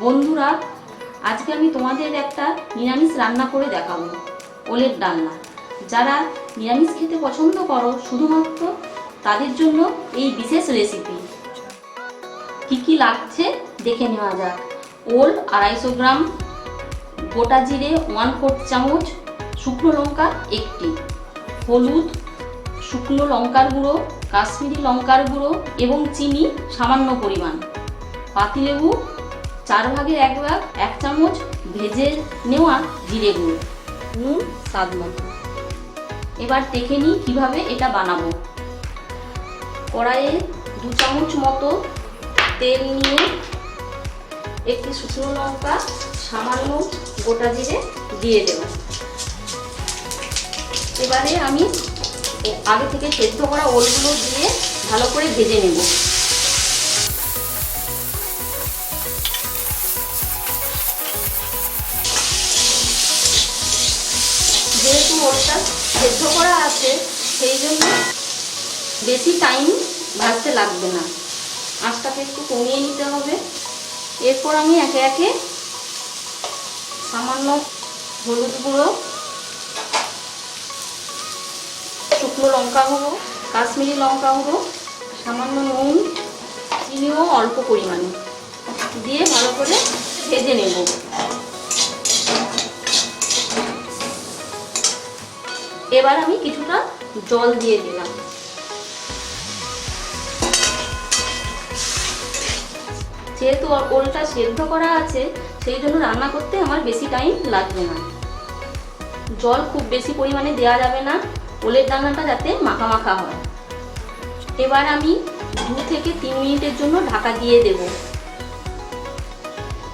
বন্ধুরা, আজকে আমি তোমাদের একটা নিরামিষ রান্না করে দেখাবো, ওলের ডালনা। যারা নিরামিষ খেতে পছন্দ করো শুধুমাত্র তাদের জন্য এই বিশেষ রেসিপি। কি কি লাগছে দেখে নেওয়া যাক। ওল 250 গ্রাম, গোটা জিরে 1/4 চামচ, শুকনো লঙ্কা 1টি, হলুদ, শুকনো লঙ্কার গুঁড়ো, কাশ্মীরি লঙ্কার গুঁড়ো এবং চিনি সামান্য পরিমাণ, পাতিলেবু 4 ভাগের 1 ভাগ, 1 চামচ ভেজে নেওয়া জিরে গুঁড়ো, নুন স্বাদ মতো। এবার দেখে নিই কীভাবে এটা বানাবো। কড়াইয়ে 2 চামচ মতো তেল নিয়ে একটি শুকনো লঙ্কা, সামান্য গোটা জিরে দিয়ে দেব। এবারে আমি আগে থেকে সেদ্ধ করা ওলগুলো দিয়ে ভালো করে ভেজে নেব। যেহেতু ওলটা সেদ্ধ করা আছে সেই জন্য বেশি টাইম ভাজতে লাগবে না, আঁচটাকে একটু কমিয়ে নিতে হবে। এরপর আমি একে একে সামান্য হলুদ গুঁড়ো, শুকনো লঙ্কা গুঁড়ো, কাশ্মীরি লঙ্কা গুঁড়ো, সামান্য নুন, চিনিও অল্প পরিমাণে দিয়ে ভালো করে ভেজে নেব। এবার আমি কিছুটা জল দিয়ে দিলাম। যেহেতু ওলটা সেদ্ধ করা আছে সেই জন্য রান্না করতে আমার বেশি টাইম লাগবে না। জল খুব বেশি পরিমাণে দেওয়া যাবে না, ওলের ডালনাটা যাতে মাখা মাখা হয়। এবার আমি 2 থেকে 3 মিনিটের জন্য ঢাকা দিয়ে দেব।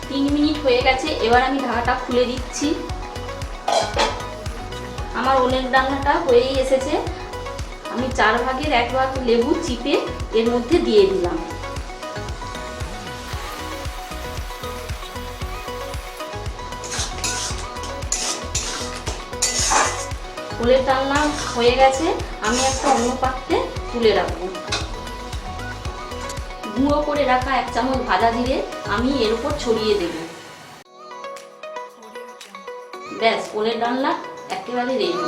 3 মিনিট হয়ে গেছে, এবার আমি ঢাকাটা খুলে দিচ্ছি। আমার ওলের ডালনাটা হয়েই এসেছে। আমি 4 ভাগের 1 ভাগ লেবু চিপে এর মধ্যে দিয়ে দিলাম। ওলের ডালনা হয়ে গেছে, আমি একটা অন্য পাত্রে তুলে রাখবো। গুঁড়ো করে রাখা 1 চামচ ভাজা জিরে আমি এর উপর ছড়িয়ে দেব। ব্যাস, ওলের ডালনা একেবারে রেডি।